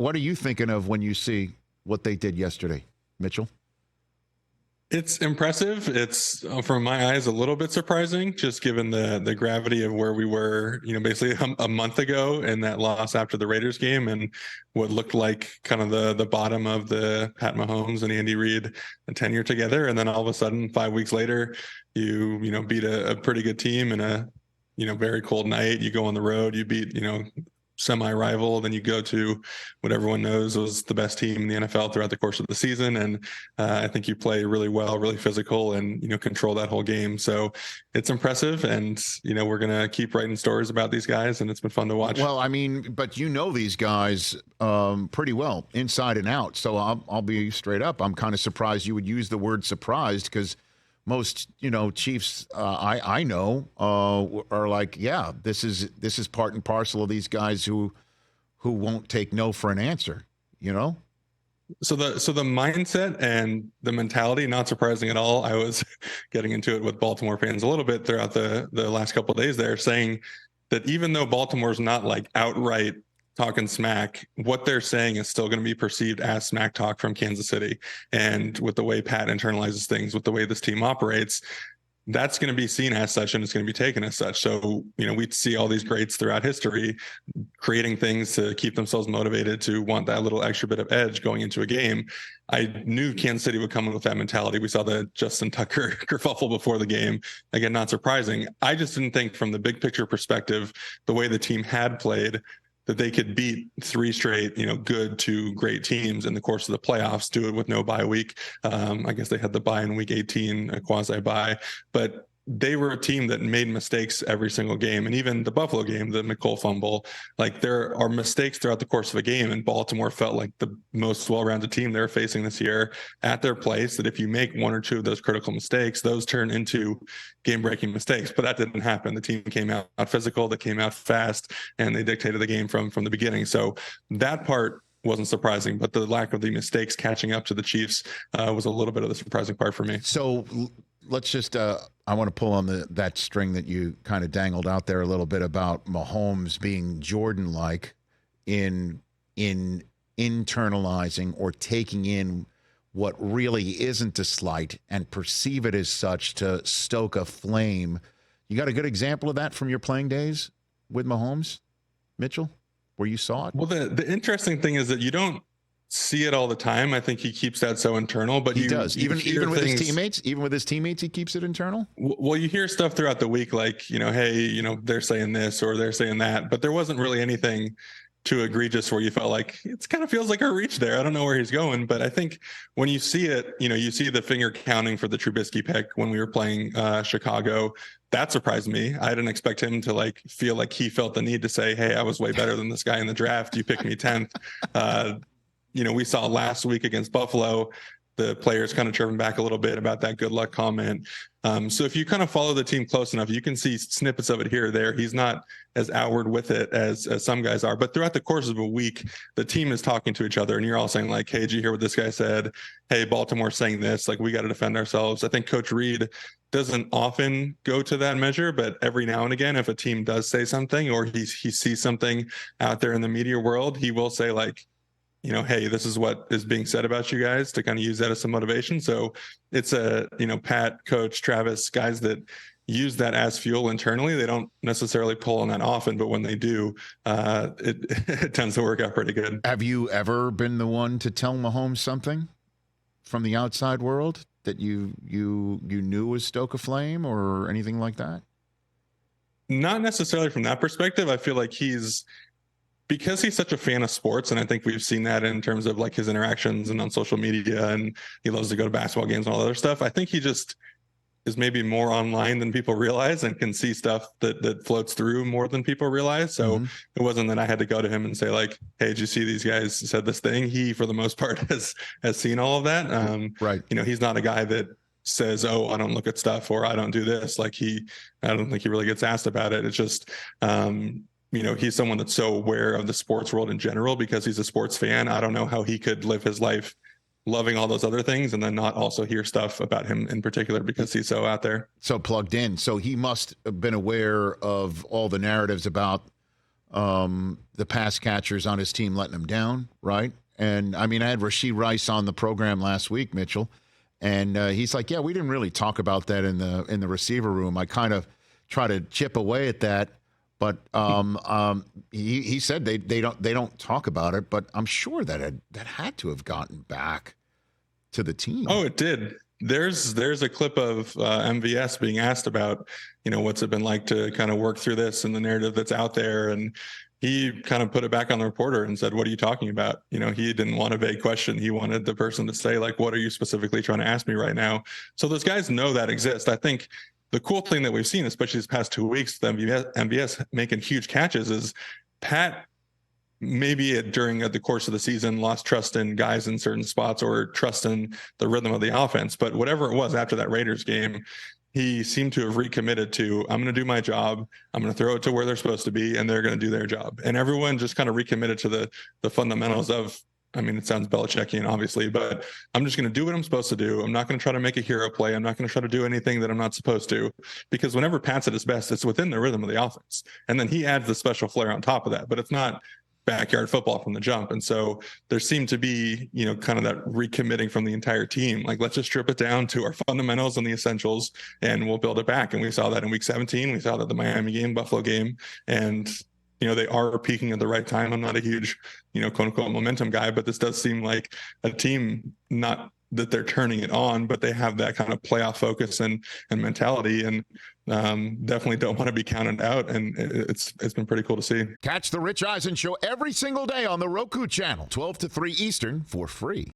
What are you thinking of when you see what they did yesterday, Mitchell? It's impressive. It's, from my eyes, a little bit surprising, just given the gravity of where we were, basically a month ago in that loss after the Raiders game, and what looked like kind of the bottom of the Pat Mahomes and Andy Reid tenure together. And then all of a sudden, 5 weeks later, you beat a pretty good team in a very cold night. You go on the road, you beat semi-rival, then you go to what everyone knows was the best team in the NFL throughout the course of the season, and I think you play really well, really physical, and control that whole game. So it's impressive, and we're gonna keep writing stories about these guys, and it's been fun to watch. Well, I mean, but these guys pretty well inside and out. So I'll be straight up. I'm kind of surprised you would use the word surprised, because most Chiefs I know are like, yeah, this is part and parcel of these guys who won't take no for an answer. So the mindset and the mentality, not surprising at all. I was getting into it with Baltimore fans a little bit throughout the last couple of days there, saying that even though Baltimore's not like outright talking smack, what they're saying is still going to be perceived as smack talk from Kansas City. And with the way Pat internalizes things, with the way this team operates, that's going to be seen as such, and it's going to be taken as such. So, we see all these greats throughout history creating things to keep themselves motivated, to want that little extra bit of edge going into a game. I knew Kansas City would come in with that mentality. We saw the Justin Tucker kerfuffle before the game. Again, not surprising. I just didn't think, from the big picture perspective, the way the team had played, that they could beat 3 straight, good to great teams in the course of the playoffs, do it with no bye week. I guess they had the bye in week 18, a quasi bye, but they were a team that made mistakes every single game. And even the Buffalo game, the McCole fumble, like, there are mistakes throughout the course of a game, and Baltimore felt like the most well-rounded team they're facing this year at their place, that if you make 1 or 2 of those critical mistakes, those turn into game-breaking mistakes. But that didn't happen. The team came out physical, they came out fast, and they dictated the game from the beginning. So that part wasn't surprising, but the lack of the mistakes catching up to the Chiefs was a little bit of the surprising part for me. So let's just I want to pull on that string that you kind of dangled out there a little bit about Mahomes being Jordan-like in internalizing or taking in what really isn't a slight and perceive it as such to stoke a flame. You got a good example of that from your playing days with Mahomes, Mitchell, where you saw it? Well, the interesting thing is that you don't see it all the time. I think he keeps that so internal, but he does. Even with his teammates, he keeps it internal. Well, you hear stuff throughout the week, like, hey, they're saying this or they're saying that, but there wasn't really anything too egregious where you felt like it kind of feels like a reach there. I don't know where he's going, but I think when you see it, you see the finger counting for the Trubisky pick when we were playing Chicago. That surprised me. I didn't expect him to feel like he felt the need to say, hey, I was way better than this guy in the draft. You picked me 10th. We saw last week against Buffalo, the players kind of chirping back a little bit about that good luck comment. So if you kind of follow the team close enough, you can see snippets of it here or there. He's not as outward with it as some guys are, but throughout the course of a week, the team is talking to each other, and you're all saying like, hey, did you hear what this guy said? Hey, Baltimore's saying this, like, we got to defend ourselves. I think Coach Reid doesn't often go to that measure, but every now and again, if a team does say something, or he sees something out there in the media world, he will say like, hey, this is what is being said about you guys, to kind of use that as some motivation. So it's Pat, Coach, Travis, guys that use that as fuel internally. They don't necessarily pull on that often, but when they do, it tends to work out pretty good. Have you ever been the one to tell Mahomes something from the outside world that you knew was stoke a flame or anything like that? Not necessarily from that perspective. I feel like because he's such a fan of sports, and I think we've seen that in terms of like his interactions and on social media, and he loves to go to basketball games and all that other stuff. I think he just is maybe more online than people realize, and can see stuff that floats through more than people realize. So It wasn't that I had to go to him and say like, hey, did you see these guys said this thing? He, for the most part, has seen all of that. Right. He's not a guy that says, oh, I don't look at stuff, or I don't do this. Like I don't think he really gets asked about it. It's just, he's someone that's so aware of the sports world in general because he's a sports fan. I don't know how he could live his life loving all those other things and then not also hear stuff about him in particular because he's so out there. So plugged in. So he must have been aware of all the narratives about the pass catchers on his team letting him down, right? And I mean, I had Rashee Rice on the program last week, Mitchell, and he's like, "Yeah, we didn't really talk about that in the receiver room. I kind of try to chip away at that, but he said they don't talk about it. But I'm sure that had to have gotten back to the team. Oh, it did. There's a clip of MVS being asked about, what's it been like to kind of work through this and the narrative that's out there, and he kind of put it back on the reporter and said, "What are you talking about?" He didn't want a vague question. He wanted the person to say, like, "What are you specifically trying to ask me right now?" So those guys know that exists. I think the cool thing that we've seen, especially these past 2 weeks, the MVS making huge catches, is Pat maybe during the course of the season lost trust in guys in certain spots or trust in the rhythm of the offense. But whatever it was after that Raiders game, he seemed to have recommitted to, "I'm going to do my job. I'm going to throw it to where they're supposed to be, and they're going to do their job." And everyone just kind of recommitted to the fundamentals of, I mean, it sounds Belichickian, obviously, but I'm just going to do what I'm supposed to do. I'm not going to try to make a hero play. I'm not going to try to do anything that I'm not supposed to, because whenever Pat's at his best, it's within the rhythm of the offense. And then he adds the special flair on top of that, but it's not backyard football from the jump. And so there seemed to be, kind of that recommitting from the entire team. Like, let's just strip it down to our fundamentals and the essentials, and we'll build it back. And we saw that in week 17. We saw that the Miami game, Buffalo game, and they are peaking at the right time. I'm not a huge, quote unquote momentum guy, but this does seem like a team, not that they're turning it on, but they have that kind of playoff focus and mentality, and definitely don't want to be counted out. And it's been pretty cool to see. Catch the Rich Eisen Show every single day on the Roku channel, 12 to 3 Eastern, for free.